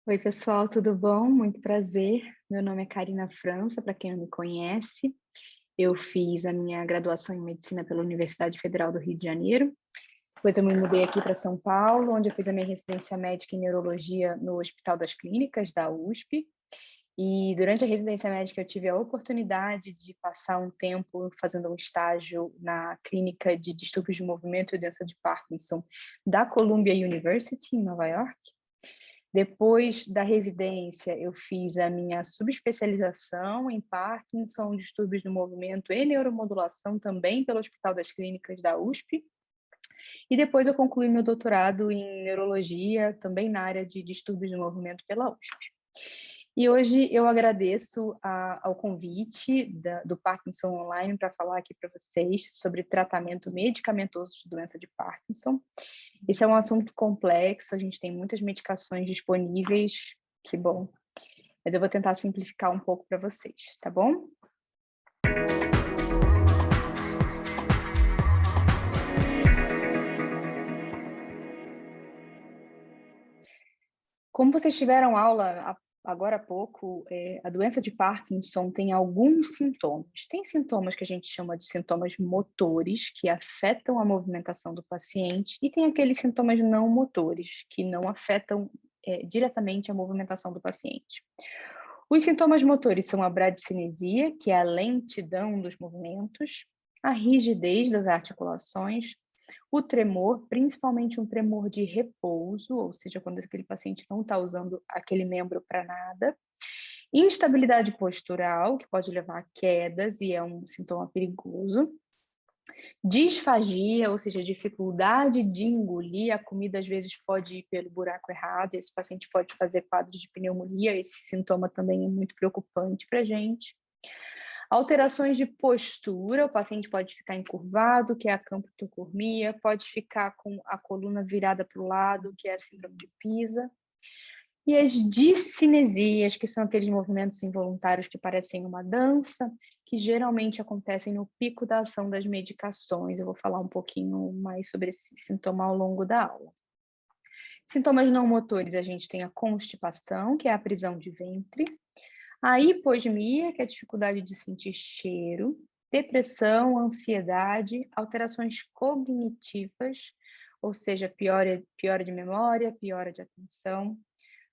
Oi, pessoal, tudo bom? Muito prazer. Meu nome é Karina França, para quem não me conhece. Eu fiz a minha graduação em medicina pela Universidade Federal do Rio de Janeiro. Depois eu me mudei aqui para São Paulo, onde eu fiz a minha residência médica em neurologia no Hospital das Clínicas da USP. E durante a residência médica eu tive a oportunidade de passar um tempo fazendo um estágio na clínica de distúrbios de movimento e doença de Parkinson da Columbia University, em Nova York. Depois da residência, eu fiz a minha subespecialização em Parkinson, distúrbios do movimento e neuromodulação também pelo Hospital das Clínicas da USP. E depois eu concluí meu doutorado em neurologia, também na área de distúrbios do movimento pela USP. E hoje eu agradeço ao convite do Parkinson Online para falar aqui para vocês sobre tratamento medicamentoso de doença de Parkinson. Esse é um assunto complexo, a gente tem muitas medicações disponíveis, que bom. Mas eu vou tentar simplificar um pouco para vocês, tá bom? Como vocês tiveram aula agora há pouco, a doença de Parkinson tem alguns sintomas. Tem sintomas que a gente chama de sintomas motores, que afetam a movimentação do paciente, e tem aqueles sintomas não motores, que não afetam diretamente a movimentação do paciente. Os sintomas motores são a bradicinesia, que é a lentidão dos movimentos, a rigidez das articulações, o tremor, principalmente um tremor de repouso, ou seja, quando aquele paciente não está usando aquele membro para nada, instabilidade postural, que pode levar a quedas e é um sintoma perigoso, disfagia, ou seja, dificuldade de engolir, a comida às vezes pode ir pelo buraco errado, esse paciente pode fazer quadros de pneumonia, esse sintoma também é muito preocupante para a gente. Alterações de postura, o paciente pode ficar encurvado, que é a camptocormia, pode ficar com a coluna virada para o lado, que é a síndrome de Pisa. E as discinesias, que são aqueles movimentos involuntários que parecem uma dança, que geralmente acontecem no pico da ação das medicações. Eu vou falar um pouquinho mais sobre esse sintoma ao longo da aula. Sintomas não motores, a gente tem a constipação, que é a prisão de ventre, a hiposmia, que é a dificuldade de sentir cheiro, depressão, ansiedade, alterações cognitivas, ou seja, piora de memória, piora de atenção.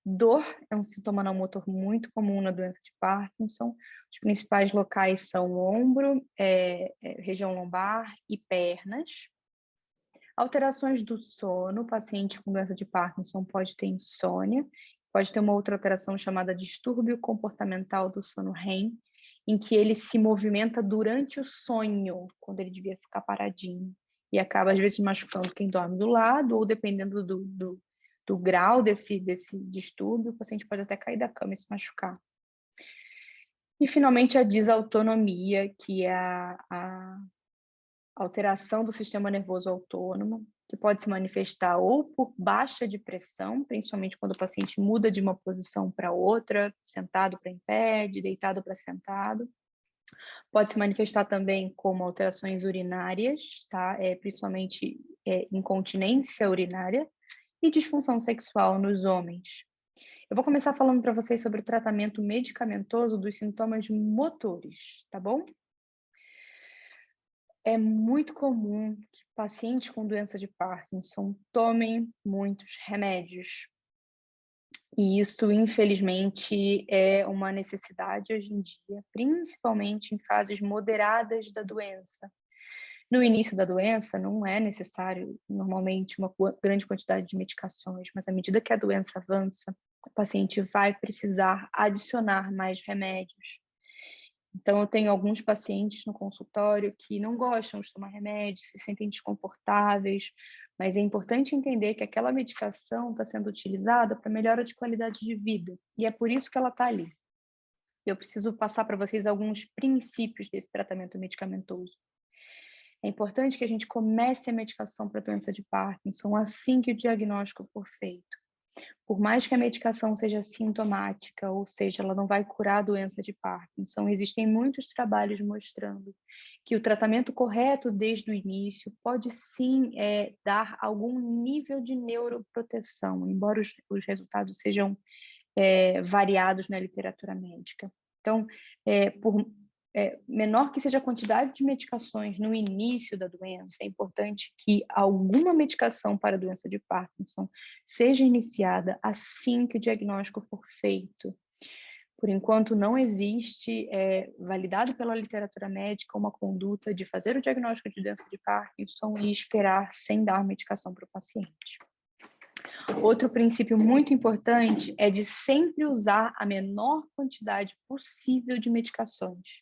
Dor é um sintoma não motor muito comum na doença de Parkinson. Os principais locais são o ombro, região lombar e pernas. Alterações do sono, o paciente com doença de Parkinson pode ter insônia, pode ter uma outra alteração chamada distúrbio comportamental do sono REM, em que ele se movimenta durante o sonho, quando ele devia ficar paradinho, e acaba às vezes machucando quem dorme do lado, ou dependendo do grau desse distúrbio, o paciente pode até cair da cama e se machucar. E finalmente a desautonomia, que é a alteração do sistema nervoso autônomo, que pode se manifestar ou por baixa de pressão, principalmente quando o paciente muda de uma posição para outra, sentado para em pé, de deitado para sentado. Pode se manifestar também como alterações urinárias, tá? Principalmente incontinência urinária e disfunção sexual nos homens. Eu vou começar falando para vocês sobre o tratamento medicamentoso dos sintomas motores, tá bom? É muito comum que pacientes com doença de Parkinson tomem muitos remédios. E isso, infelizmente, é uma necessidade hoje em dia, principalmente em fases moderadas da doença. No início da doença, não é necessário, normalmente, uma grande quantidade de medicações, mas à medida que a doença avança, o paciente vai precisar adicionar mais remédios. Então, eu tenho alguns pacientes no consultório que não gostam de tomar remédio, se sentem desconfortáveis, mas é importante entender que aquela medicação está sendo utilizada para melhora de qualidade de vida, e é por isso que ela está ali. Eu preciso passar para vocês alguns princípios desse tratamento medicamentoso. É importante que a gente comece a medicação para a doença de Parkinson assim que o diagnóstico for feito. Por mais que a medicação seja sintomática, ou seja, ela não vai curar a doença de Parkinson, existem muitos trabalhos mostrando que o tratamento correto desde o início pode sim dar algum nível de neuroproteção, embora os resultados sejam variados na literatura médica. Então, menor que seja a quantidade de medicações no início da doença, é importante que alguma medicação para a doença de Parkinson seja iniciada assim que o diagnóstico for feito. Por enquanto, não existe, validado pela literatura médica, uma conduta de fazer o diagnóstico de doença de Parkinson e esperar sem dar medicação para o paciente. Outro princípio muito importante é de sempre usar a menor quantidade possível de medicações.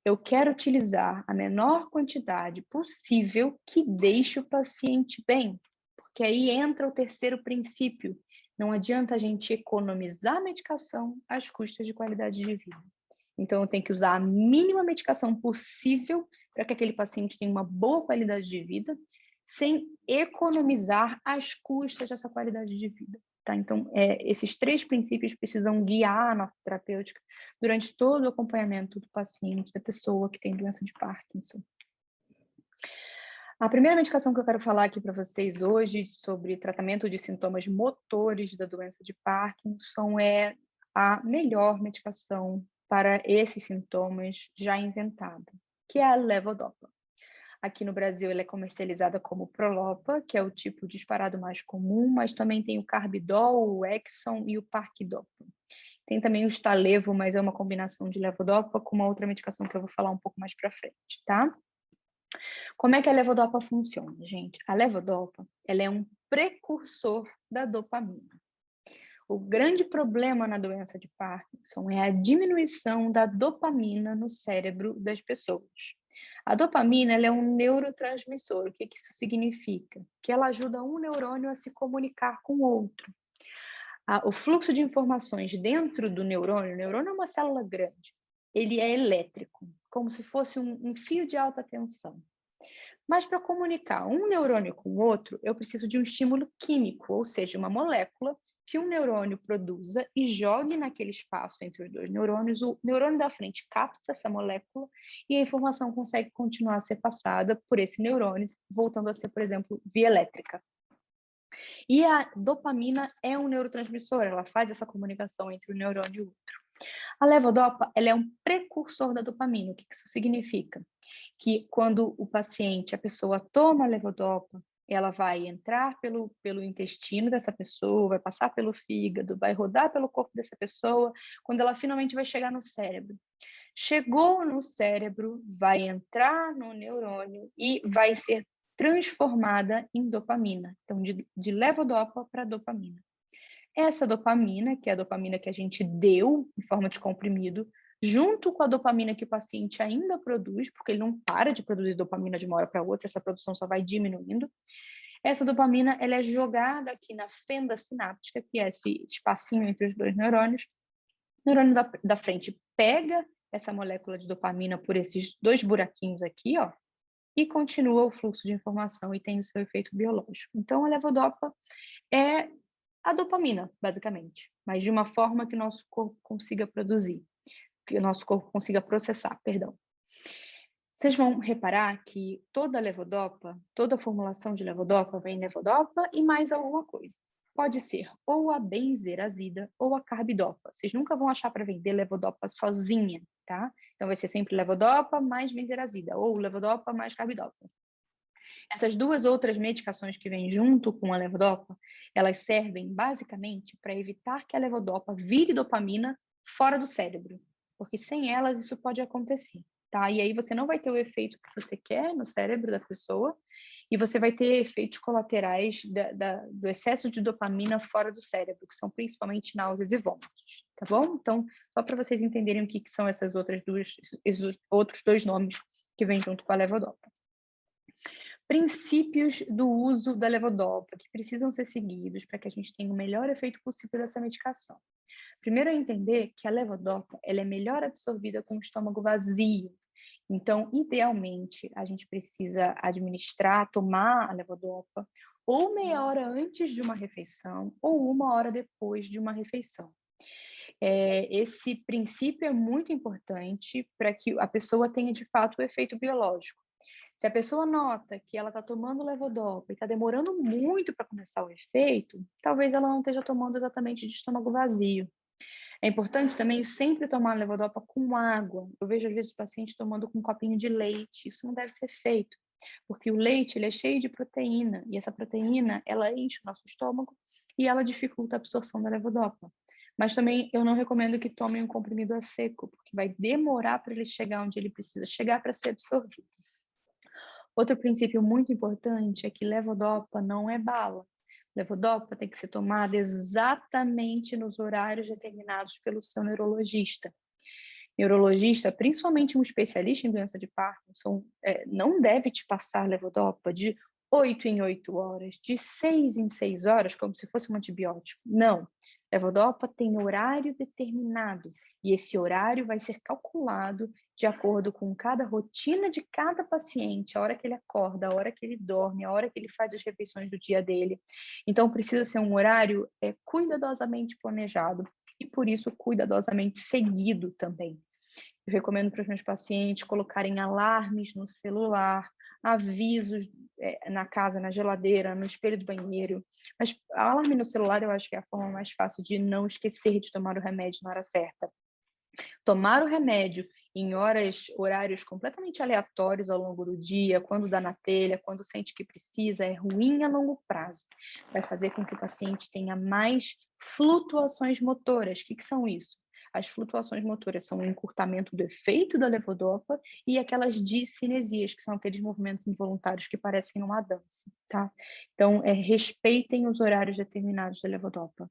Eu quero utilizar a menor quantidade possível que deixe o paciente bem, porque aí entra o terceiro princípio. Não adianta a gente economizar medicação às custas de qualidade de vida. Então, eu tenho que usar a mínima medicação possível para que aquele paciente tenha uma boa qualidade de vida, sem economizar às custas dessa qualidade de vida. Tá? Então, esses 3 princípios precisam guiar a nossa terapêutica durante todo o acompanhamento do paciente, da pessoa que tem doença de Parkinson. A primeira medicação que eu quero falar aqui para vocês hoje sobre tratamento de sintomas motores da doença de Parkinson é a melhor medicação para esses sintomas já inventada, que é a levodopa. Aqui no Brasil, ela é comercializada como Prolopa, que é o tipo disparado mais comum, mas também tem o Carbidol, o Exxon e o Parquidopa. Tem também o Stalevo, mas é uma combinação de levodopa com uma outra medicação que eu vou falar um pouco mais para frente, tá? Como é que a levodopa funciona, gente? A levodopa, ela é um precursor da dopamina. O grande problema na doença de Parkinson é a diminuição da dopamina no cérebro das pessoas. A dopamina, ela é um neurotransmissor. O que isso significa? Que ela ajuda um neurônio a se comunicar com o outro. O fluxo de informações dentro do neurônio, o neurônio é uma célula grande, ele é elétrico, como se fosse um fio de alta tensão. Mas para comunicar um neurônio com o outro, eu preciso de um estímulo químico, ou seja, uma molécula que um neurônio produza e jogue naquele espaço entre os dois neurônios. O neurônio da frente capta essa molécula e a informação consegue continuar a ser passada por esse neurônio, voltando a ser, por exemplo, via elétrica. E a dopamina é um neurotransmissor, ela faz essa comunicação entre um neurônio e o outro. A levodopa, ela é um precursor da dopamina. O que isso significa? Que quando o paciente, a pessoa toma a levodopa, ela vai entrar pelo intestino dessa pessoa, vai passar pelo fígado, vai rodar pelo corpo dessa pessoa, quando ela finalmente vai chegar no cérebro. Chegou no cérebro, vai entrar no neurônio e vai ser transformada em dopamina. Então, de levodopa para dopamina. Essa dopamina, que é a dopamina que a gente deu em forma de comprimido, junto com a dopamina que o paciente ainda produz, porque ele não para de produzir dopamina de uma hora para outra, essa produção só vai diminuindo. Essa dopamina, ela é jogada aqui na fenda sináptica, que é esse espacinho entre os dois neurônios. O neurônio da frente pega essa molécula de dopamina por esses 2 buraquinhos aqui, ó, e continua o fluxo de informação e tem o seu efeito biológico. Então, a levodopa é a dopamina, basicamente, mas de uma forma que o nosso corpo consiga produzir, que o nosso corpo consiga processar, perdão. Vocês vão reparar que toda levodopa, toda formulação de levodopa vem levodopa e mais alguma coisa. Pode ser ou a benzerazida ou a carbidopa. Vocês nunca vão achar para vender levodopa sozinha, tá? Então vai ser sempre levodopa mais benzerazida ou levodopa mais carbidopa. Essas 2 outras medicações que vêm junto com a levodopa, elas servem basicamente para evitar que a levodopa vire dopamina fora do cérebro, porque sem elas isso pode acontecer, tá? E aí você não vai ter o efeito que você quer no cérebro da pessoa e você vai ter efeitos colaterais do excesso de dopamina fora do cérebro, que são principalmente náuseas e vômitos, tá bom? Então, só para vocês entenderem o que são esses outros 2 nomes que vêm junto com a levodopa. Princípios do uso da levodopa que precisam ser seguidos para que a gente tenha o melhor efeito possível dessa medicação. Primeiro é entender que a levodopa ela é melhor absorvida com o estômago vazio. Então, idealmente, a gente precisa administrar, tomar a levodopa ou meia hora antes de uma refeição ou 1 hora depois de uma refeição. Esse princípio é muito importante para que a pessoa tenha, de fato, o efeito biológico. Se a pessoa nota que ela está tomando levodopa e está demorando muito para começar o efeito, talvez ela não esteja tomando exatamente de estômago vazio. É importante também sempre tomar levodopa com água. Eu vejo às vezes o paciente tomando com um copinho de leite. Isso não deve ser feito, porque o leite ele é cheio de proteína e essa proteína ela enche o nosso estômago e ela dificulta a absorção da levodopa. Mas também eu não recomendo que tomem um comprimido a seco, porque vai demorar para ele chegar onde ele precisa chegar para ser absorvido. Outro princípio muito importante é que levodopa não é bala. Levodopa tem que ser tomada exatamente nos horários determinados pelo seu neurologista. Neurologista, principalmente um especialista em doença de Parkinson, não deve te passar levodopa de 8 em 8 horas, de 6 em 6 horas, como se fosse um antibiótico. Não. Levodopa tem horário determinado e esse horário vai ser calculado de acordo com cada rotina de cada paciente, a hora que ele acorda, a hora que ele dorme, a hora que ele faz as refeições do dia dele. Então, precisa ser um horário cuidadosamente planejado e, por isso, cuidadosamente seguido também. Eu recomendo para os meus pacientes colocarem alarmes no celular, avisos na casa, na geladeira, no espelho do banheiro. Mas alarme no celular eu acho que é a forma mais fácil de não esquecer de tomar o remédio na hora certa. Tomar o remédio em horários completamente aleatórios ao longo do dia, quando dá na telha, quando sente que precisa, é ruim a longo prazo. Vai fazer com que o paciente tenha mais flutuações motoras. O que são isso? As flutuações motoras são o encurtamento do efeito da levodopa e aquelas discinesias, que são aqueles movimentos involuntários que parecem uma dança, tá? Então, respeitem os horários determinados da levodopa.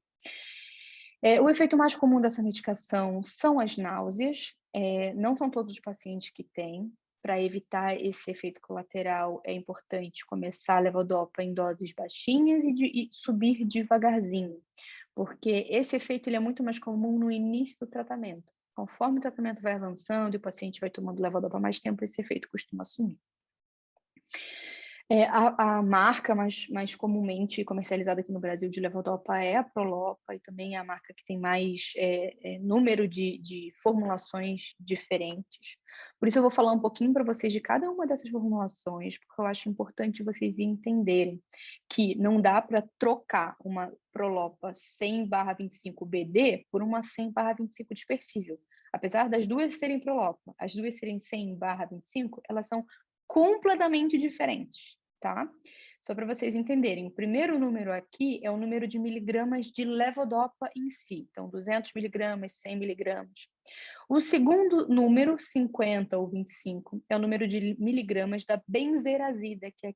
O efeito mais comum dessa medicação são as náuseas, não são todos os pacientes que têm. Para evitar esse efeito colateral, é importante começar a levodopa em doses baixinhas e subir devagarzinho, porque esse efeito ele é muito mais comum no início do tratamento. Conforme o tratamento vai avançando e o paciente vai tomando levodopa mais tempo, esse efeito costuma sumir. A marca mais comumente comercializada aqui no Brasil de levodopa é a Prolopa, e também é a marca que tem mais número de formulações diferentes. Por isso eu vou falar um pouquinho para vocês de cada uma dessas formulações, porque eu acho importante vocês entenderem que não dá para trocar uma Prolopa 100/25BD por uma 100/25 dispersível. Apesar das duas serem Prolopa, as duas serem 100/25, elas são completamente diferentes, tá? Só para vocês entenderem, o primeiro número aqui é o número de miligramas de levodopa em si, então 200 miligramas, 100 miligramas. O segundo número, 50 ou 25, é o número de miligramas da benzerazida, que é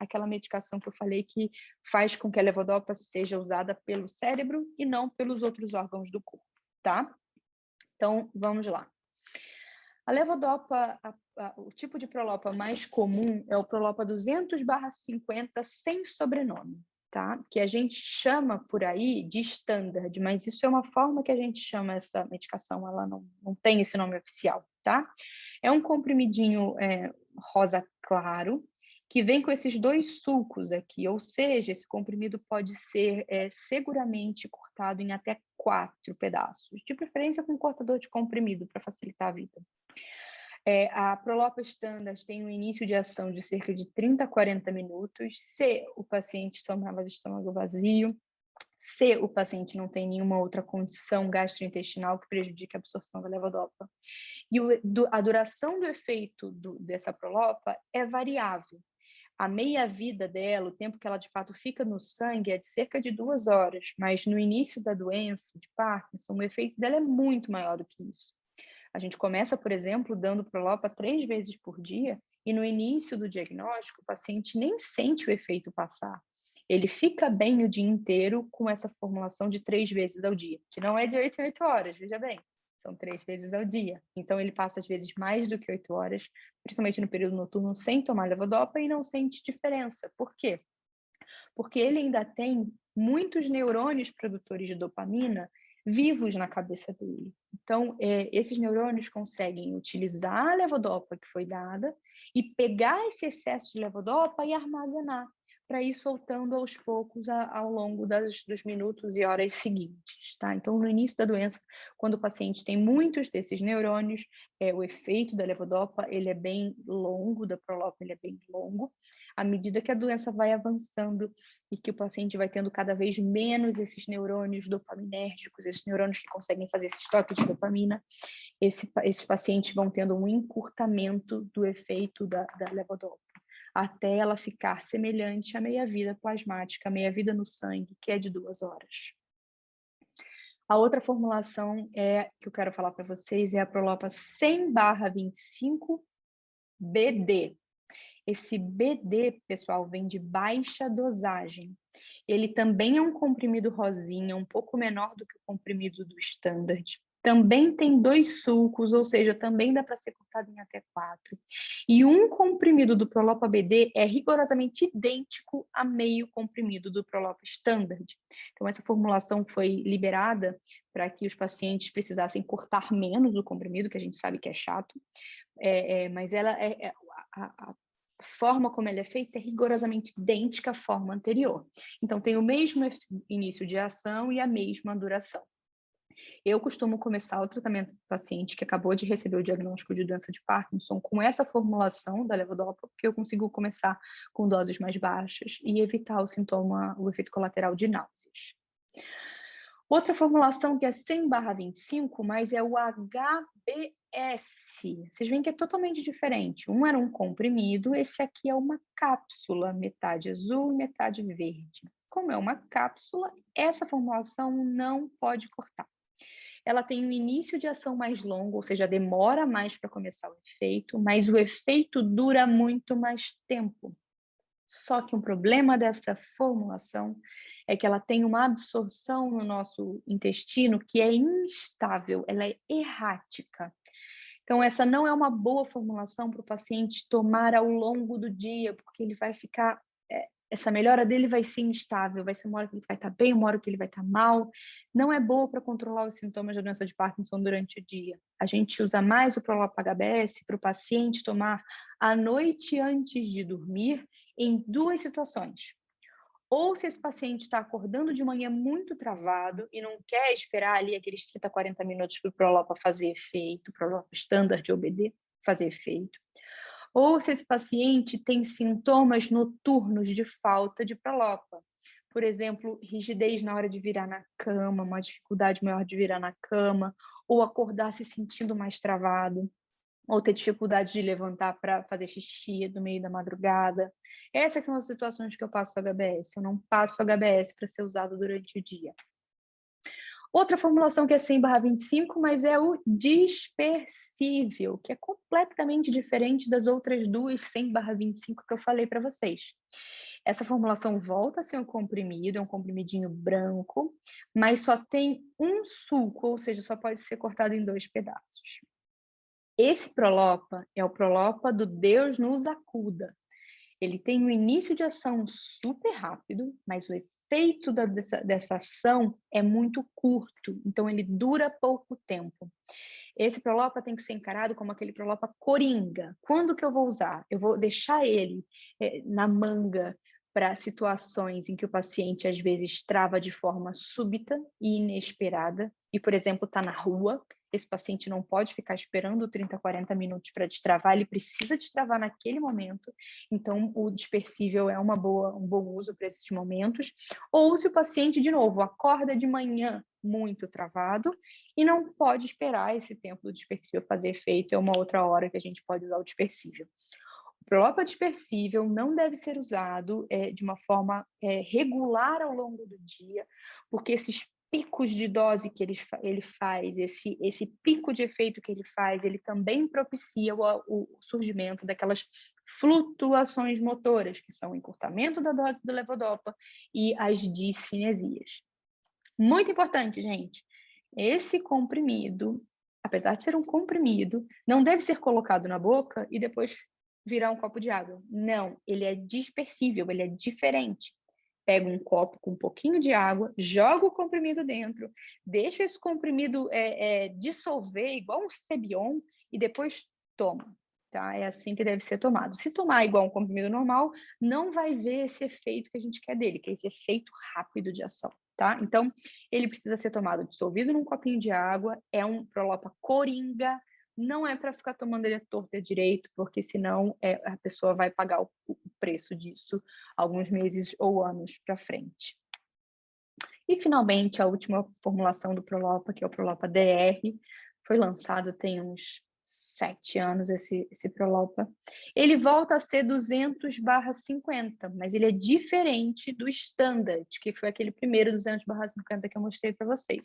aquela medicação que eu falei que faz com que a levodopa seja usada pelo cérebro e não pelos outros órgãos do corpo, tá? Então, vamos lá. A levodopa, o tipo de Prolopa mais comum é o Prolopa 200/50 sem sobrenome, tá? Que a gente chama por aí de standard, mas isso é uma forma que a gente chama essa medicação, ela não tem esse nome oficial, tá? É um comprimidinho rosa claro, que vem com esses dois sulcos aqui, ou seja, esse comprimido pode ser seguramente cortado em até 4 pedaços, de preferência com um cortador de comprimido para facilitar a vida. A Prolopa Standard tem um início de ação de cerca de 30 a 40 minutos, se o paciente tomava de estômago vazio, se o paciente não tem nenhuma outra condição gastrointestinal que prejudique a absorção da levodopa. E a duração do efeito dessa Prolopa é variável. A meia-vida dela, o tempo que ela de fato fica no sangue, é de cerca de 2 horas, mas no início da doença de Parkinson, o efeito dela é muito maior do que isso. A gente começa, por exemplo, dando Prolopa 3 vezes por dia e no início do diagnóstico o paciente nem sente o efeito passar. Ele fica bem o dia inteiro com essa formulação de 3 vezes ao dia, que não é de 8 em 8 horas, veja bem, são 3 vezes ao dia. Então ele passa às vezes mais do que 8 horas, principalmente no período noturno, sem tomar levodopa e não sente diferença. Por quê? Porque ele ainda tem muitos neurônios produtores de dopamina vivos na cabeça dele. Então, esses neurônios conseguem utilizar a levodopa que foi dada e pegar esse excesso de levodopa e armazenar. para ir soltando aos poucos ao longo dos minutos e horas seguintes, tá? Então, no início da doença, quando o paciente tem muitos desses neurônios, o efeito da levodopa, ele é bem longo, da Prolopa, ele é bem longo. À medida que a doença vai avançando e que o paciente vai tendo cada vez menos esses neurônios dopaminérgicos, esses neurônios que conseguem fazer esse estoque de dopamina, esses pacientes vão tendo um encurtamento do efeito da levodopa, até ela ficar semelhante à meia-vida plasmática, a meia-vida no sangue, que é de 2 horas. A outra formulação que eu quero falar para vocês é a Prolopa 100/25 BD. Esse BD, pessoal, vem de baixa dosagem. Ele também é um comprimido rosinha, um pouco menor do que o comprimido do standard. Também tem 2 sulcos, ou seja, também dá para ser cortado em até 4. E um comprimido do Prolopa BD é rigorosamente idêntico a meio comprimido do Prolopa standard. Então, essa formulação foi liberada para que os pacientes precisassem cortar menos o comprimido, que a gente sabe que é chato, mas ela a forma como ela é feita é rigorosamente idêntica à forma anterior. Então, tem o mesmo início de ação e a mesma duração. Eu costumo começar o tratamento do paciente que acabou de receber o diagnóstico de doença de Parkinson com essa formulação da levodopa, porque eu consigo começar com doses mais baixas e evitar o efeito colateral de náuseas. Outra formulação que é 100/25, mas é o HBS. Vocês veem que é totalmente diferente. Um era um comprimido, esse aqui é uma cápsula, metade azul e metade verde. Como é uma cápsula, essa formulação não pode cortar. Ela tem um início de ação mais longo, ou seja, demora mais para começar o efeito, mas o efeito dura muito mais tempo. Só que um problema dessa formulação é que ela tem uma absorção no nosso intestino que é instável, ela é errática. Então, essa não é uma boa formulação para o paciente tomar ao longo do dia, porque ele vai ficar... essa melhora dele vai ser instável, vai ser uma hora que ele vai estar bem, uma hora que ele vai estar mal. Não é boa para controlar os sintomas da doença de Parkinson durante o dia. A gente usa mais o Prolopa HBS para o paciente tomar à noite antes de dormir, em 2 situações. Ou se esse paciente está acordando de manhã muito travado e não quer esperar ali aqueles 30, 40 minutos para o Prolopa fazer efeito, Prolopa standard ou BD fazer efeito. Ou se esse paciente tem sintomas noturnos de falta de Prolopa. Por exemplo, rigidez na hora de virar na cama, uma dificuldade maior de virar na cama, ou acordar se sentindo mais travado, ou ter dificuldade de levantar para fazer xixi no meio da madrugada. Essas são as situações que eu passo HBS. Eu não passo HBS para ser usado durante o dia. Outra formulação que é 100/25, mas é o dispersível, que é completamente diferente das outras 2 100/25 que eu falei para vocês. Essa formulação volta a ser um comprimido, é um comprimidinho branco, mas só tem um sulco, ou seja, só pode ser cortado em 2 pedaços. Esse Prolopa é o Prolopa do Deus nos acuda. Ele tem um início de ação super rápido, mas o efeito dessa ação é muito curto, então ele dura pouco tempo. Esse Prolopa tem que ser encarado como aquele Prolopa coringa. Quando que eu vou usar? Eu vou deixar ele na manga para situações em que o paciente às vezes trava de forma súbita e inesperada, e, por exemplo, está na rua. Esse paciente não pode ficar esperando 30, 40 minutos para destravar, ele precisa destravar naquele momento, então o dispersível é um bom uso para esses momentos. Ou se o paciente, de novo, acorda de manhã muito travado e não pode esperar esse tempo do dispersível fazer efeito, é uma outra hora que a gente pode usar o dispersível. O Prolopa dispersível não deve ser usado de uma forma regular ao longo do dia, porque esses picos de dose que ele faz, esse pico de efeito que ele faz, ele também propicia o surgimento daquelas flutuações motoras, que são o encurtamento da dose do levodopa e as discinesias. Muito importante, gente, esse comprimido, apesar de ser um comprimido, não deve ser colocado na boca e depois virar um copo de água. Não, ele é dispersível, ele é diferente. Pega um copo com um pouquinho de água, joga o comprimido dentro, deixa esse comprimido dissolver igual um Cebion e depois toma. tá? É assim que deve ser tomado. Se tomar igual um comprimido normal, não vai ver esse efeito que a gente quer dele, que é esse efeito rápido de ação, tá? Então, ele precisa ser tomado dissolvido num copinho de água, é um Prolopa coringa, não é para ficar tomando ele à torta e à direito, porque senão a pessoa vai pagar o preço disso alguns meses ou anos para frente. E, finalmente, a última formulação do Prolopa, que é o Prolopa DR, foi lançado tem uns 7 anos esse Prolopa. Ele volta a ser 200/50, mas ele é diferente do Standard, que foi aquele primeiro 200/50 que eu mostrei para vocês.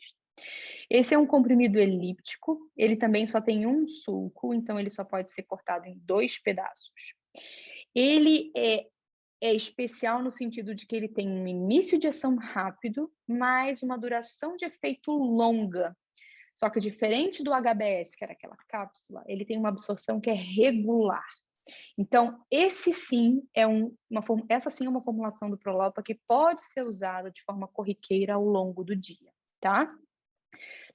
Esse é um comprimido elíptico, ele também só tem um sulco, então ele só pode ser cortado em 2 pedaços. Ele é especial no sentido de que ele tem um início de ação rápido, mas uma duração de efeito longa. Só que diferente do HBS, que era aquela cápsula, ele tem uma absorção que é regular. Então, essa sim é uma formulação do Prolopa que pode ser usada de forma corriqueira ao longo do dia, tá?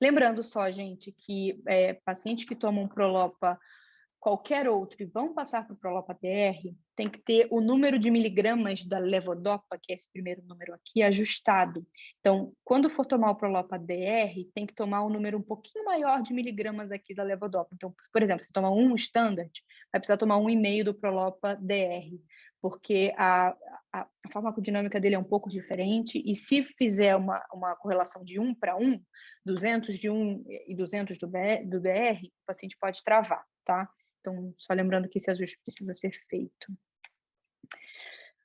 Lembrando só, gente, que pacientes que tomam Prolopa qualquer outro e vão passar para o Prolopa DR, tem que ter o número de miligramas da levodopa, que é esse primeiro número aqui, ajustado. Então, quando for tomar o Prolopa DR, tem que tomar um número um pouquinho maior de miligramas aqui da levodopa. Então, por exemplo, se toma um standard, vai precisar tomar 1,5 do Prolopa DR, porque a farmacodinâmica dele é um pouco diferente, e se fizer uma correlação de 1 para 1, 200 de um e 200 do DR, o paciente pode travar, tá? Então, só lembrando que esse ajuste precisa ser feito.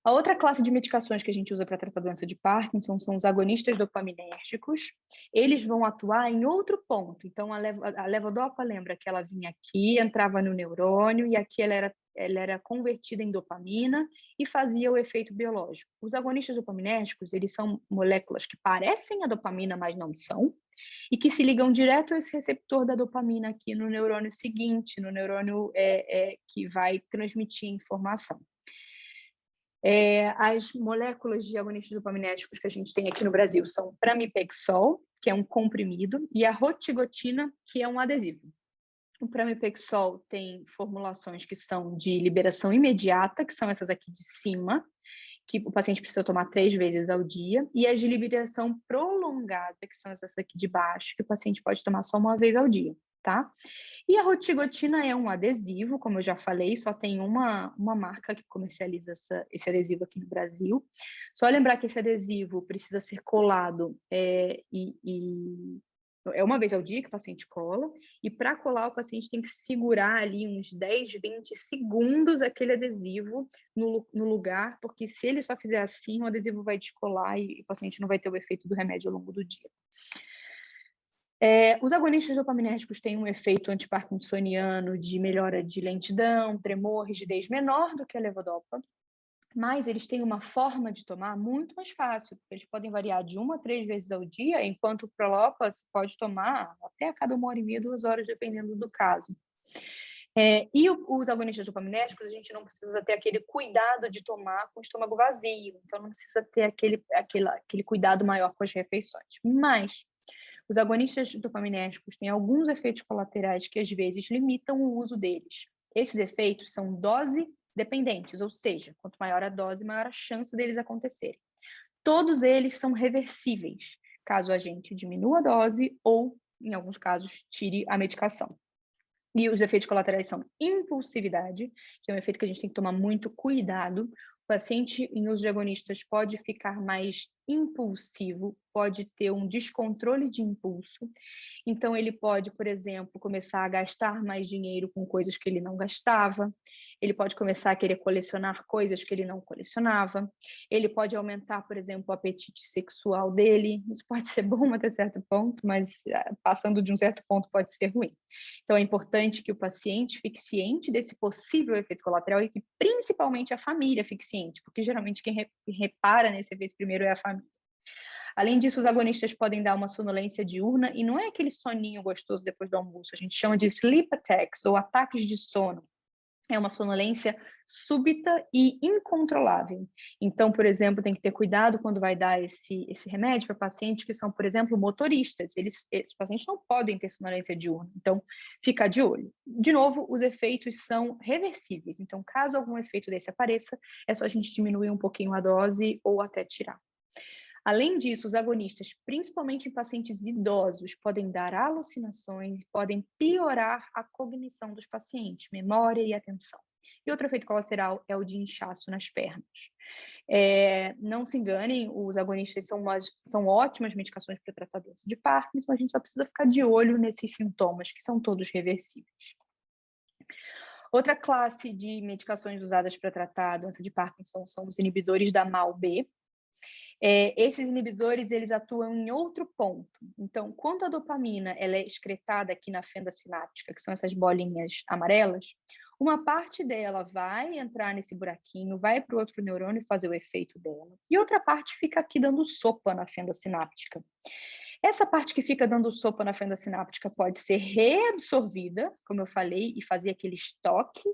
A outra classe de medicações que a gente usa para tratar a doença de Parkinson são os agonistas dopaminérgicos. Eles vão atuar em outro ponto. Então, a levodopa, lembra que ela vinha aqui, entrava no neurônio, e aqui ela era convertida em dopamina e fazia o efeito biológico. Os agonistas dopaminérgicos, eles são moléculas que parecem a dopamina, mas não são, e que se ligam direto a esse receptor da dopamina aqui no neurônio seguinte, no neurônio que vai transmitir informação. As moléculas de agonistas dopaminérgicos que a gente tem aqui no Brasil são pramipexol, que é um comprimido, e a rotigotina, que é um adesivo. O pramipexol tem formulações que são de liberação imediata, que são essas aqui de cima, que o paciente precisa tomar 3 vezes ao dia, e as de liberação prolongada, que são essas aqui de baixo, que o paciente pode tomar só 1 vez ao dia, tá? E a rotigotina é um adesivo, como eu já falei, só tem uma marca que comercializa esse adesivo aqui no Brasil. Só lembrar que esse adesivo precisa ser colado é 1 vez ao dia que o paciente cola, e para colar o paciente tem que segurar ali uns 10, 20 segundos aquele adesivo no lugar, porque se ele só fizer assim, o adesivo vai descolar e o paciente não vai ter o efeito do remédio ao longo do dia. Os agonistas dopaminérgicos têm um efeito antiparkinsoniano de melhora de lentidão, tremor, rigidez menor do que a levodopa, mas eles têm uma forma de tomar muito mais fácil, porque eles podem variar de 1 a 3 vezes ao dia, enquanto o Prolopa se pode tomar até a cada 1h30, 2 horas, dependendo do caso. E os agonistas dopaminérgicos, a gente não precisa ter aquele cuidado de tomar com o estômago vazio, então não precisa ter aquele cuidado maior com as refeições. Mas os agonistas dopaminérgicos têm alguns efeitos colaterais que às vezes limitam o uso deles. Esses efeitos são dose dependentes, ou seja, quanto maior a dose, maior a chance deles acontecerem. Todos eles são reversíveis, caso a gente diminua a dose ou, em alguns casos, tire a medicação. E os efeitos colaterais são impulsividade, que é um efeito que a gente tem que tomar muito cuidado. O paciente em uso de agonistas pode ficar mais impulsivo, pode ter um descontrole de impulso. Então, ele pode, por exemplo, começar a gastar mais dinheiro com coisas que ele não gastava. Ele pode começar a querer colecionar coisas que ele não colecionava. Ele pode aumentar, por exemplo, o apetite sexual dele. Isso pode ser bom até certo ponto, mas passando de um certo ponto pode ser ruim. Então, é importante que o paciente fique ciente desse possível efeito colateral e que, principalmente, a família fique ciente, porque geralmente quem repara nesse efeito primeiro é a família. Além disso, os agonistas podem dar uma sonolência diurna, e não é aquele soninho gostoso depois do almoço, a gente chama de sleep attacks, ou ataques de sono. é uma sonolência súbita e incontrolável. Então, por exemplo, tem que ter cuidado quando vai dar esse remédio para pacientes que são, por exemplo, motoristas. Esses pacientes não podem ter sonolência diurna, então fica de olho. De novo, os efeitos são reversíveis, então caso algum efeito desse apareça, é só a gente diminuir um pouquinho a dose ou até tirar. Além disso, os agonistas, principalmente em pacientes idosos, podem dar alucinações e podem piorar a cognição dos pacientes, memória e atenção. E outro efeito colateral é o de inchaço nas pernas. Não se enganem, os agonistas são ótimas medicações para tratar doença de Parkinson, a gente só precisa ficar de olho nesses sintomas, que são todos reversíveis. Outra classe de medicações usadas para tratar a doença de Parkinson são os inibidores da MAO-B. Esses inibidores, eles atuam em outro ponto. Então, quando a dopamina ela é excretada aqui na fenda sináptica, que são essas bolinhas amarelas, uma parte dela vai entrar nesse buraquinho, vai para o outro neurônio fazer o efeito dela, e outra parte fica aqui dando sopa na fenda sináptica. Essa parte que fica dando sopa na fenda sináptica pode ser reabsorvida, como eu falei, e fazer aquele estoque,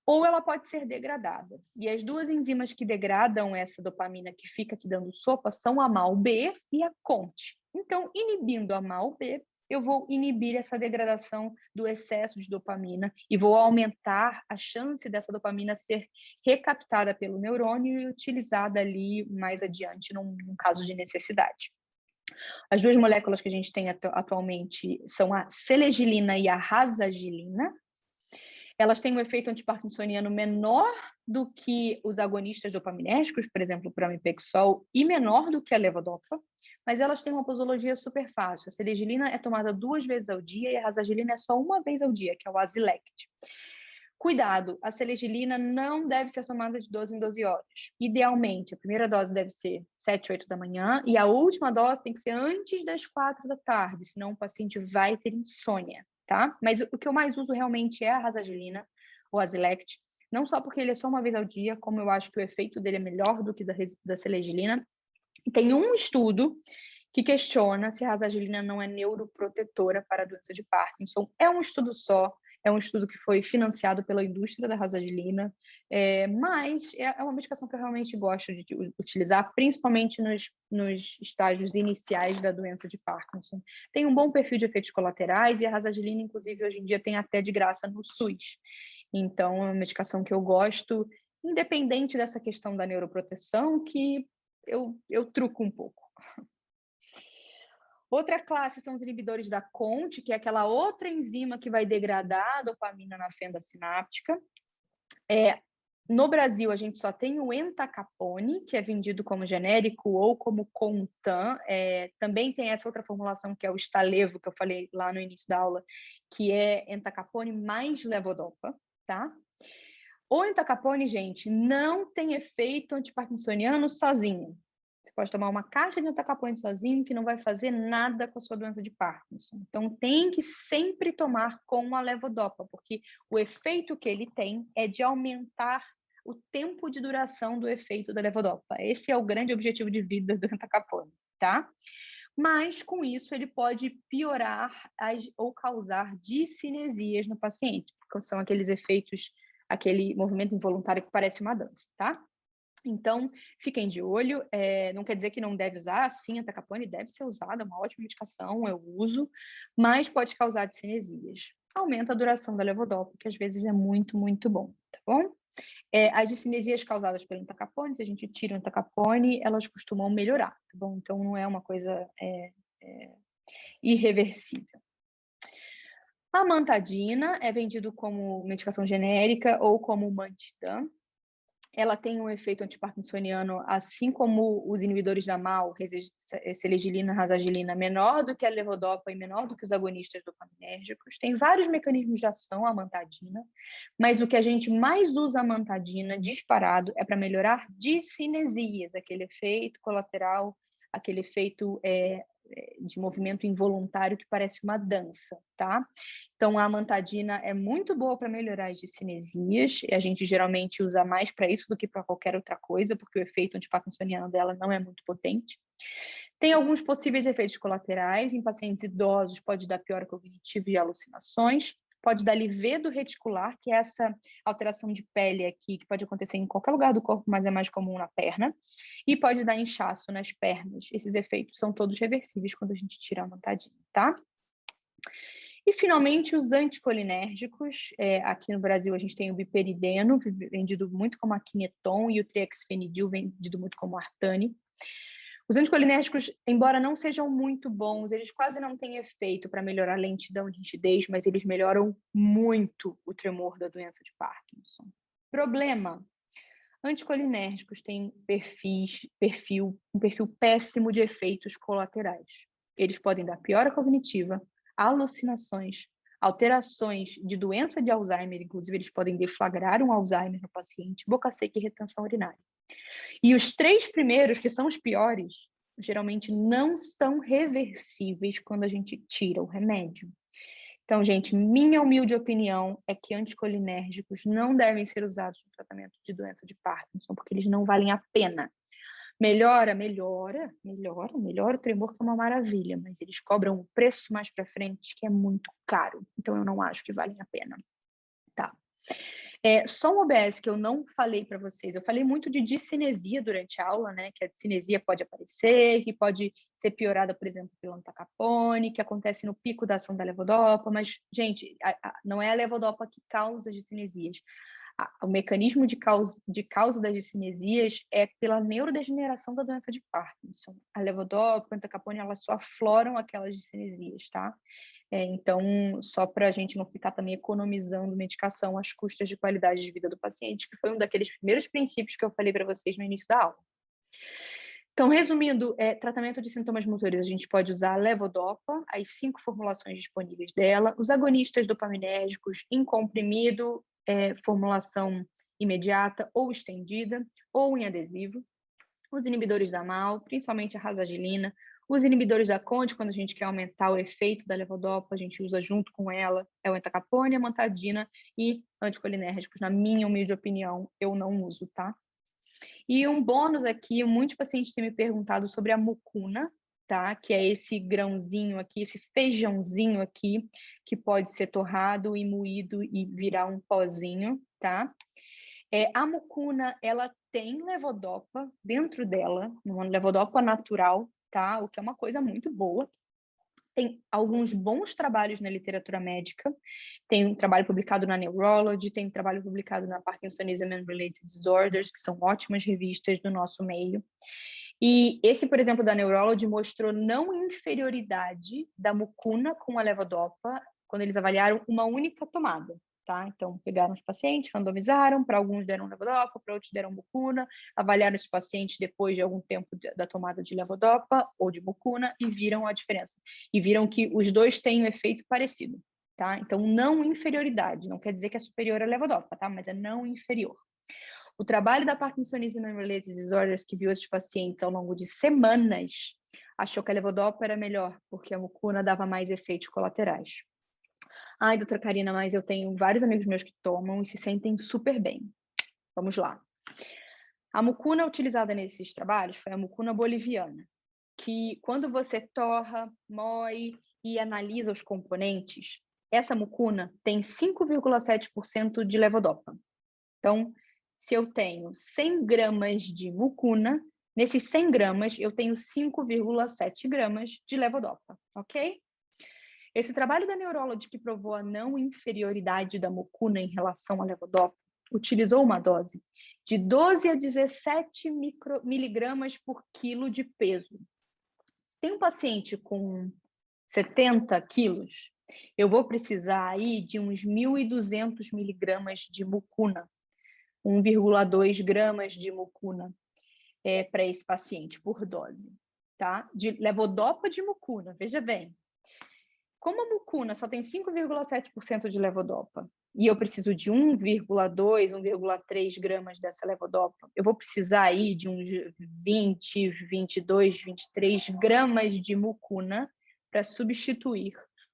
ou ela pode ser degradada. E as duas enzimas que degradam essa dopamina que fica aqui dando sopa são a MAO-B e a CONT. Então, inibindo a MAO-B, eu vou inibir essa degradação do excesso de dopamina e vou aumentar a chance dessa dopamina ser recaptada pelo neurônio e utilizada ali mais adiante num caso de necessidade. As duas moléculas que a gente tem atualmente são a selegilina e a rasagilina. Elas têm um efeito antiparkinsoniano menor do que os agonistas dopaminérgicos, por exemplo, o pramipexol, e menor do que a levodopa, mas elas têm uma posologia super fácil. A selegilina é tomada 2 vezes ao dia e a rasagilina é só 1 vez ao dia, que é o Azilect. Cuidado, a selegilina não deve ser tomada de 12 em 12 horas. Idealmente, a primeira dose deve ser 7, 8 da manhã e a última dose tem que ser antes das 4 da tarde, senão o paciente vai ter insônia. Tá? Mas o que eu mais uso realmente é a rasagilina, o Azilect, não só porque ele é só 1 vez ao dia, como eu acho que o efeito dele é melhor do que da selegilina. E tem um estudo que questiona se a rasagilina não é neuroprotetora para a doença de Parkinson. É um estudo só, é um estudo que foi financiado pela indústria da rasagilina, mas é uma medicação que eu realmente gosto de utilizar, principalmente nos estágios iniciais da doença de Parkinson. Tem um bom perfil de efeitos colaterais e a rasagilina, inclusive, hoje em dia tem até de graça no SUS. Então, é uma medicação que eu gosto, independente dessa questão da neuroproteção, que eu truco um pouco. Outra classe são os inibidores da CONT, que é aquela outra enzima que vai degradar a dopamina na fenda sináptica. No Brasil, a gente só tem o entacapone, que é vendido como genérico ou como Contan. Também tem essa outra formulação, que é o Stalevo, que eu falei lá no início da aula, que é entacapone mais levodopa, tá? O entacapone, gente, não tem efeito antiparkinsoniano sozinho. Você pode tomar uma caixa de entacapone sozinho que não vai fazer nada com a sua doença de Parkinson. Então, tem que sempre tomar com a levodopa, porque o efeito que ele tem é de aumentar o tempo de duração do efeito da levodopa. Esse é o grande objetivo de vida do entacapone, tá? Mas, com isso, ele pode piorar ou causar discinesias no paciente, porque são aqueles efeitos, aquele movimento involuntário que parece uma dança, tá? Então, fiquem de olho, não quer dizer que não deve usar, sim, a entacapone deve ser usada, é uma ótima medicação, eu uso, mas pode causar discinesias. Aumenta a duração da levodopa, que às vezes é muito, muito bom, tá bom? As discinesias causadas pelo entacapone, se a gente tira o entacapone, elas costumam melhorar, tá bom? Então, não é uma coisa irreversível. A amantadina é vendido como medicação genérica ou como Mantidan. Ela tem um efeito antiparkinsoniano, assim como os inibidores da MAO, selegilina, rasagilina, menor do que a levodopa e menor do que os agonistas dopaminérgicos. Tem vários mecanismos de ação a amantadina, mas o que a gente mais usa a amantadina disparado é para melhorar discinesias, aquele efeito colateral, aquele efeito de movimento involuntário que parece uma dança, tá? Então, a amantadina é muito boa para melhorar as discinesias, e a gente geralmente usa mais para isso do que para qualquer outra coisa, porque o efeito antiparkinsoniano dela não é muito potente. Tem alguns possíveis efeitos colaterais, em pacientes idosos pode dar piora cognitiva e alucinações, pode dar livedo reticular, que é essa alteração de pele aqui, que pode acontecer em qualquer lugar do corpo, mas é mais comum na perna, e pode dar inchaço nas pernas. Esses efeitos são todos reversíveis quando a gente tira a Amantadina, tá? E, finalmente, os anticolinérgicos. Aqui no Brasil, a gente tem o biperideno, vendido muito como Aquineton, e o triexfenidil, vendido muito como Artane. Os anticolinérgicos, embora não sejam muito bons, eles quase não têm efeito para melhorar a lentidão e rigidez, mas eles melhoram muito o tremor da doença de Parkinson. Problema: anticolinérgicos têm um perfil péssimo de efeitos colaterais. Eles podem dar piora cognitiva, alucinações, alterações de doença de Alzheimer, inclusive eles podem deflagrar um Alzheimer no paciente, boca seca e retenção urinária. E os 3 primeiros, que são os piores, geralmente não são reversíveis quando a gente tira o remédio. Então, gente, minha humilde opinião é que anticolinérgicos não devem ser usados no tratamento de doença de Parkinson, porque eles não valem a pena. Melhora o tremor, que é uma maravilha, mas eles cobram um preço mais para frente que é muito caro. Então, eu não acho que valem a pena. Tá. Só um OBS que eu não falei para vocês. Eu falei muito de discinesia durante a aula, né? Que a discinesia pode aparecer, que pode ser piorada, por exemplo, pelo Entacapone, que acontece no pico da ação da levodopa. Mas, gente, não é a levodopa que causa discinesias. O mecanismo de causa das discinesias é pela neurodegeneração da doença de Parkinson. A levodopa, o Entacapone, elas só afloram aquelas discinesias, tá? Então, só para a gente não ficar também economizando medicação às custas de qualidade de vida do paciente, que foi um daqueles primeiros princípios que eu falei para vocês no início da aula. Então, resumindo, tratamento de sintomas motores, a gente pode usar a levodopa, as 5 formulações disponíveis dela, os agonistas dopaminérgicos em comprimido, formulação imediata ou estendida, ou em adesivo, os inibidores da MAO, principalmente a rasagilina, os inibidores da COND, quando a gente quer aumentar o efeito da levodopa, a gente usa junto com ela, é o Entacapone, a Amantadina e anticolinérgicos, na minha humilde opinião, eu não uso, tá? E um bônus aqui, muitos pacientes têm me perguntado sobre a mucuna, tá? Que é esse grãozinho aqui, esse feijãozinho aqui, que pode ser torrado e moído e virar um pozinho, tá? A mucuna, ela tem levodopa dentro dela, uma levodopa natural, tá? O que é uma coisa muito boa. Tem alguns bons trabalhos na literatura médica, tem um trabalho publicado na Neurology, tem um trabalho publicado na Parkinsonism and Related Disorders, que são ótimas revistas do nosso meio. E esse, por exemplo, da Neurology mostrou não inferioridade da mucuna com a levodopa quando eles avaliaram uma única tomada. Tá? Então, pegaram os pacientes, randomizaram, para alguns deram levodopa, para outros deram mucuna, avaliaram os pacientes depois de algum tempo da tomada de levodopa ou de mucuna e viram a diferença. E viram que os dois têm um efeito parecido. Tá? Então, não inferioridade, não quer dizer que é superior à levodopa, tá? Mas é não inferior. O trabalho da Parkinsonism and Related Disorders, que viu esses pacientes ao longo de semanas, achou que a levodopa era melhor, porque a mucuna dava mais efeitos colaterais. Ai, doutora Karina, mas eu tenho vários amigos meus que tomam e se sentem super bem. Vamos lá. A mucuna utilizada nesses trabalhos foi a mucuna boliviana, que quando você torra, moe e analisa os componentes, essa mucuna tem 5,7% de levodopa. Então, se eu tenho 100 gramas de mucuna, nesses 100 gramas eu tenho 5,7 gramas de levodopa, ok? Esse trabalho da Neurology, que provou a não inferioridade da mucuna em relação à levodopa, utilizou uma dose de 12 a 17 miligramas por quilo de peso. Tem um paciente com 70 quilos, eu vou precisar aí de uns 1.200 miligramas de mucuna, 1,2 gramas de mucuna para esse paciente por dose, tá? De levodopa de mucuna, veja bem. Como a mucuna só tem 5,7% de levodopa e eu preciso de 1,2, 1,3 gramas dessa levodopa, eu vou precisar aí de uns 20, 22, 23 gramas de mucuna para substituir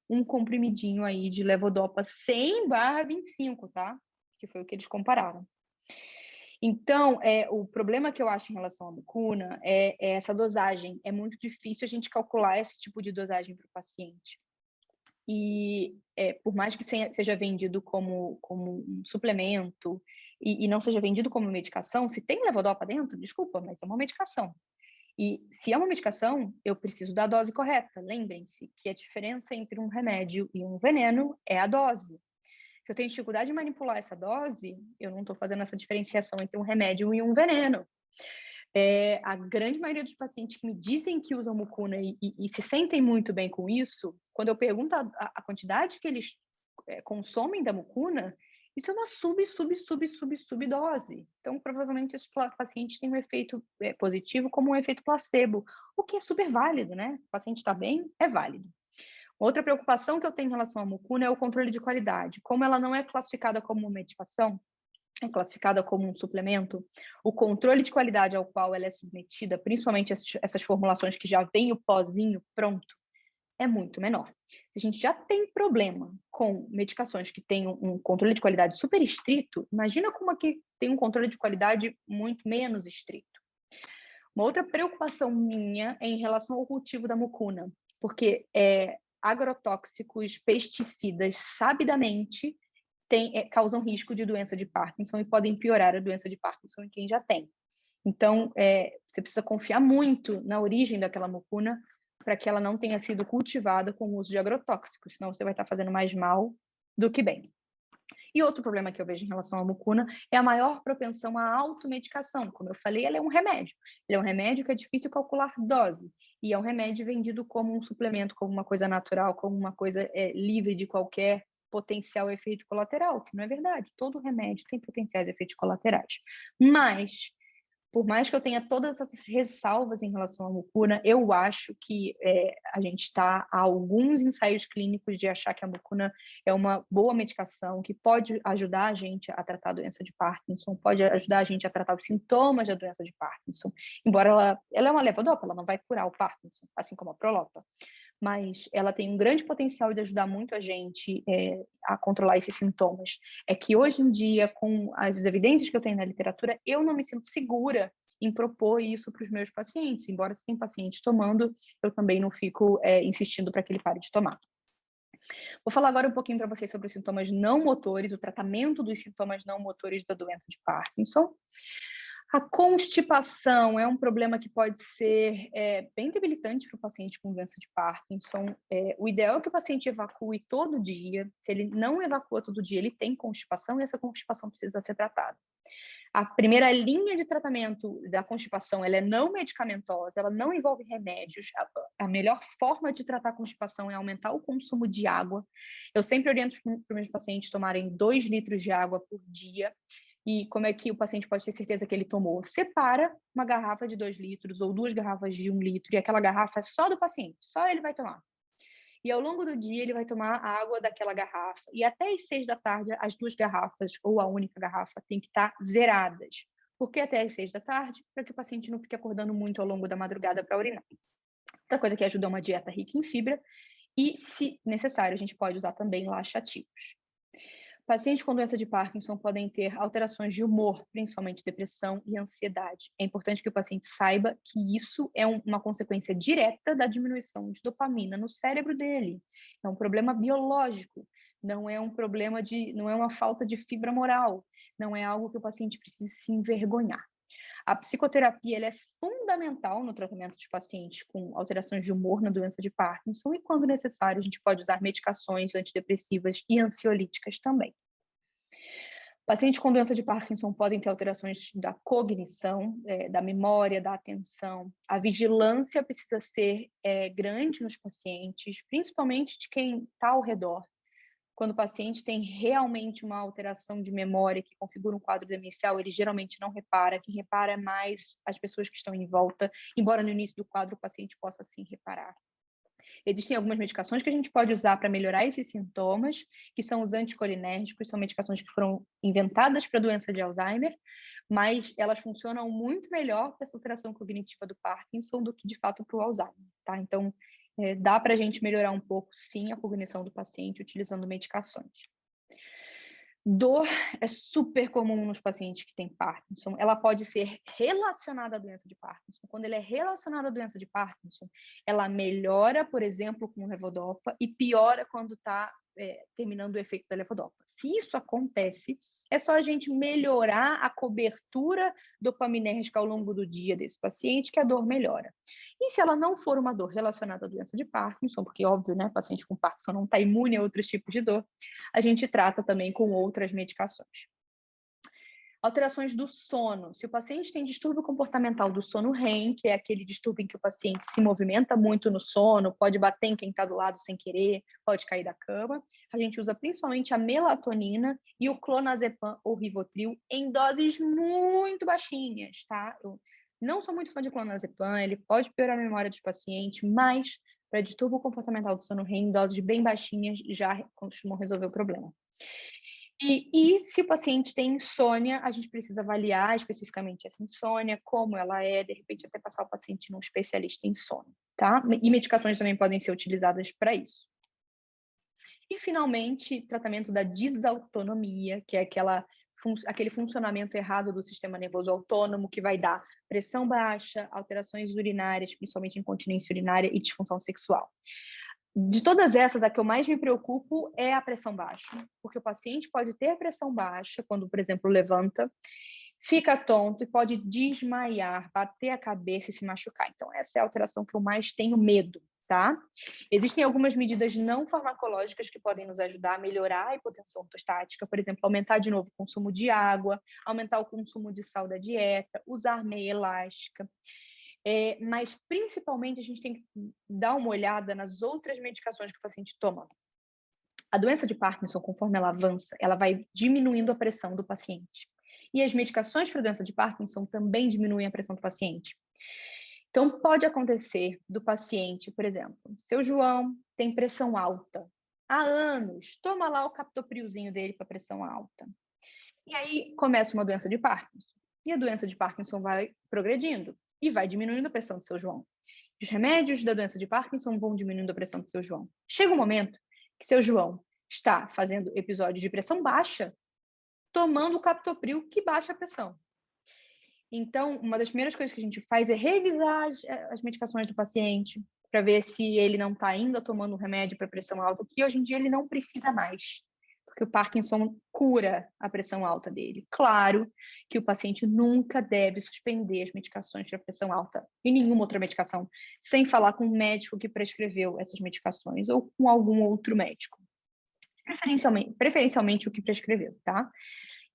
um comprimidinho aí de levodopa 100/25, tá? Que foi o que eles compararam. Então, o problema que eu acho em relação à mucuna é essa dosagem. É muito difícil a gente calcular esse tipo de dosagem para o paciente. E por mais que seja vendido como um suplemento e não seja vendido como medicação, se tem levodopa dentro, desculpa, mas é uma medicação. E se é uma medicação, eu preciso da dose correta. Lembrem-se que a diferença entre um remédio e um veneno é a dose. Se eu tenho dificuldade de manipular essa dose, eu não estou fazendo essa diferenciação entre um remédio e um veneno. A grande maioria dos pacientes que me dizem que usam mucuna e se sentem muito bem com isso, quando eu pergunto a quantidade que eles consomem da mucuna, isso é uma subdose. Então, provavelmente, esses pacientes têm um efeito positivo como um efeito placebo, o que é super válido, né? O paciente está bem, é válido. Outra preocupação que eu tenho em relação à mucuna é o controle de qualidade. Como ela não é classificada como uma medicação, é classificada como um suplemento, o controle de qualidade ao qual ela é submetida, principalmente essas formulações que já vêm o pozinho pronto, é muito menor. Se a gente já tem problema com medicações que têm um controle de qualidade super estrito, imagina como aqui tem um controle de qualidade muito menos estrito. Uma outra preocupação minha é em relação ao cultivo da mucuna, porque agrotóxicos, pesticidas, sabidamente, causam risco de doença de Parkinson e podem piorar a doença de Parkinson em quem já tem. Então, você precisa confiar muito na origem daquela mucuna para que ela não tenha sido cultivada com o uso de agrotóxicos, senão você vai estar fazendo mais mal do que bem. E outro problema que eu vejo em relação à mucuna é a maior propensão à automedicação. Como eu falei, ela é um remédio. Ele é um remédio que é difícil calcular dose. E é um remédio vendido como um suplemento, como uma coisa natural, como uma coisa livre de qualquer potencial efeito colateral, que não é verdade. Todo remédio tem potenciais efeitos colaterais. Mas por mais que eu tenha todas essas ressalvas em relação à mucuna, eu acho que a gente está a alguns ensaios clínicos de achar que a mucuna é uma boa medicação, que pode ajudar a gente a tratar a doença de Parkinson, pode ajudar a gente a tratar os sintomas da doença de Parkinson, embora ela é uma levodopa, ela não vai curar o Parkinson, assim como a Prolopa, mas ela tem um grande potencial de ajudar muito a gente a controlar esses sintomas. É que hoje em dia, com as evidências que eu tenho na literatura, eu não me sinto segura em propor isso para os meus pacientes. Embora se tem pacientes tomando, eu também não fico insistindo para que ele pare de tomar. Vou falar agora um pouquinho para vocês sobre os sintomas não motores, o tratamento dos sintomas não motores da doença de Parkinson. A constipação é um problema que pode ser bem debilitante para o paciente com doença de Parkinson. O ideal é que o paciente evacue todo dia. Se ele não evacua todo dia, ele tem constipação e essa constipação precisa ser tratada. A primeira linha de tratamento da constipação ela é não medicamentosa, ela não envolve remédios. A melhor forma de tratar a constipação é aumentar o consumo de água. Eu sempre oriento para os meus pacientes tomarem 2 litros de água por dia. E como é que o paciente pode ter certeza que ele tomou? Separa uma garrafa de 2 litros ou 2 garrafas de 1 litro, e aquela garrafa é só do paciente, só ele vai tomar. E ao longo do dia ele vai tomar a água daquela garrafa. E até às 6 da tarde, as 2 garrafas ou a única garrafa tem que estar zeradas. Por que até às 6 da tarde? Para que o paciente não fique acordando muito ao longo da madrugada para urinar. Outra coisa que ajuda é uma dieta rica em fibra. E, se necessário, a gente pode usar também laxativos. Pacientes com doença de Parkinson podem ter alterações de humor, principalmente depressão e ansiedade. É importante que o paciente saiba que isso é uma consequência direta da diminuição de dopamina no cérebro dele. É um problema biológico, não é um problema não é uma falta de fibra moral, não é algo que o paciente precise se envergonhar. A psicoterapia ela é fundamental no tratamento de pacientes com alterações de humor na doença de Parkinson e, quando necessário, a gente pode usar medicações antidepressivas e ansiolíticas também. Pacientes com doença de Parkinson podem ter alterações da cognição, da memória, da atenção. A vigilância precisa ser grande nos pacientes, principalmente de quem está ao redor. Quando o paciente tem realmente uma alteração de memória que configura um quadro demencial, ele geralmente não repara. Quem repara é mais as pessoas que estão em volta, embora no início do quadro o paciente possa sim reparar. Existem algumas medicações que a gente pode usar para melhorar esses sintomas, que são os anticolinérgicos, são medicações que foram inventadas para a doença de Alzheimer, mas elas funcionam muito melhor para essa alteração cognitiva do Parkinson do que, de fato, para o Alzheimer, tá? Então, dá para a gente melhorar um pouco, sim, a cognição do paciente utilizando medicações. Dor é super comum nos pacientes que têm Parkinson. Ela pode ser relacionada à doença de Parkinson. Quando ela é relacionada à doença de Parkinson, ela melhora, por exemplo, com levodopa e piora quando está terminando o efeito da levodopa. Se isso acontece, é só a gente melhorar a cobertura dopaminérgica ao longo do dia desse paciente que a dor melhora. E se ela não for uma dor relacionada à doença de Parkinson, porque óbvio, né, paciente com Parkinson não está imune a outros tipos de dor, a gente trata também com outras medicações. Alterações do sono. Se o paciente tem distúrbio comportamental do sono REM, que é aquele distúrbio em que o paciente se movimenta muito no sono, pode bater em quem está do lado sem querer, pode cair da cama, a gente usa principalmente a melatonina e o clonazepam ou Rivotril em doses muito baixinhas, tá? Eu não sou muito fã de clonazepam, ele pode piorar a memória dos pacientes, mas para distúrbio comportamental do sono REM, em doses bem baixinhas já costumam resolver o problema. E se o paciente tem insônia, a gente precisa avaliar especificamente essa insônia, como ela é, de repente até passar o paciente num especialista em sono, tá? E medicações também podem ser utilizadas para isso. E, finalmente, tratamento da desautonomia, que é aquele funcionamento errado do sistema nervoso autônomo, que vai dar pressão baixa, alterações urinárias, principalmente incontinência urinária e disfunção sexual. De todas essas, a que eu mais me preocupo é a pressão baixa, porque o paciente pode ter pressão baixa quando, por exemplo, levanta, fica tonto e pode desmaiar, bater a cabeça e se machucar. Então, essa é a alteração que eu mais tenho medo, tá? Existem algumas medidas não farmacológicas que podem nos ajudar a melhorar a hipotensão ortostática, por exemplo, aumentar de novo o consumo de água, aumentar o consumo de sal da dieta, usar meia elástica. Mas, principalmente, a gente tem que dar uma olhada nas outras medicações que o paciente toma. A doença de Parkinson, conforme ela avança, ela vai diminuindo a pressão do paciente. E as medicações para a doença de Parkinson também diminuem a pressão do paciente. Então, pode acontecer do paciente, por exemplo, seu João tem pressão alta há anos, toma lá o captoprilzinho dele para pressão alta. E aí começa uma doença de Parkinson. E a doença de Parkinson vai progredindo e vai diminuindo a pressão do seu João. Os remédios da doença de Parkinson vão diminuindo a pressão do seu João. Chega um momento que seu João está fazendo episódios de pressão baixa, tomando o captopril que baixa a pressão. Então, uma das primeiras coisas que a gente faz é revisar as medicações do paciente para ver se ele não está ainda tomando um remédio para pressão alta, que hoje em dia ele não precisa mais, porque o Parkinson cura a pressão alta dele. Claro que o paciente nunca deve suspender as medicações para pressão alta e nenhuma outra medicação, sem falar com o médico que prescreveu essas medicações ou com algum outro médico. Preferencialmente o que prescreveu, tá?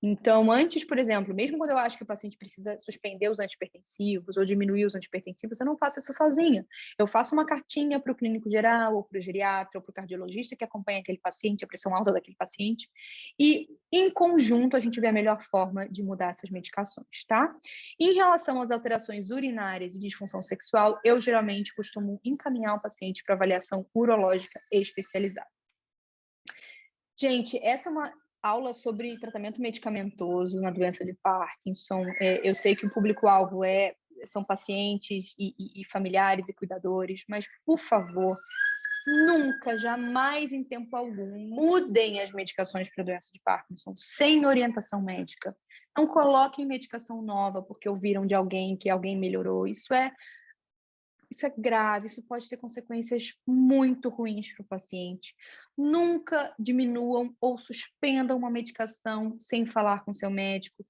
Então, antes, por exemplo, mesmo quando eu acho que o paciente precisa suspender os antipertensivos ou diminuir os antipertensivos, eu não faço isso sozinha. Eu faço uma cartinha para o clínico geral, ou para o geriatra, ou para o cardiologista que acompanha aquele paciente, a pressão alta daquele paciente, e, em conjunto, a gente vê a melhor forma de mudar essas medicações, tá? Em relação às alterações urinárias e disfunção sexual, eu geralmente costumo encaminhar o paciente para avaliação urológica especializada. Gente, essa é uma aula sobre tratamento medicamentoso na doença de Parkinson. Eu sei que o público-alvo são pacientes e familiares e cuidadores, mas, por favor, nunca, jamais, em tempo algum, mudem as medicações para a doença de Parkinson sem orientação médica. Não coloquem medicação nova porque ouviram de alguém que alguém melhorou. Isso é grave, isso pode ter consequências muito ruins para o paciente. Nunca diminuam ou suspendam uma medicação sem falar com seu médico.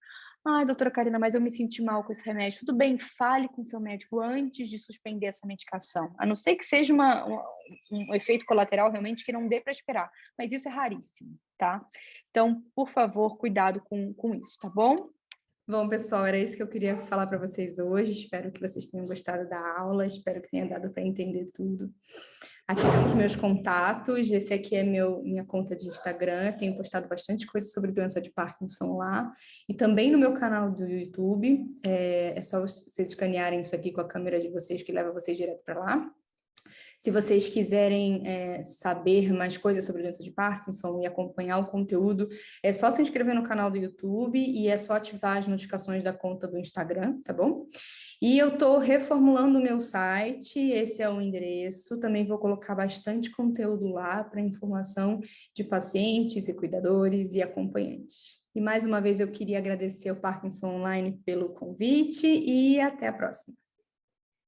Ai, doutora Karina, mas eu me senti mal com esse remédio. Tudo bem, fale com seu médico antes de suspender essa medicação. A não ser que seja um efeito colateral realmente que não dê para esperar. Mas isso é raríssimo, tá? Então, por favor, cuidado com isso, tá bom? Bom, pessoal, era isso que eu queria falar para vocês hoje. Espero que vocês tenham gostado da aula, espero que tenha dado para entender tudo. Aqui estão os meus contatos, esse aqui é minha conta de Instagram, tenho postado bastante coisa sobre doença de Parkinson lá, e também no meu canal do YouTube, é só vocês escanearem isso aqui com a câmera de vocês, que leva vocês direto para lá. Se vocês quiserem saber mais coisas sobre a doença de Parkinson e acompanhar o conteúdo, é só se inscrever no canal do YouTube e é só ativar as notificações da conta do Instagram, tá bom? E eu estou reformulando o meu site, esse é o endereço. Também vou colocar bastante conteúdo lá para informação de pacientes e cuidadores e acompanhantes. E mais uma vez eu queria agradecer ao Parkinson Online pelo convite e até a próxima.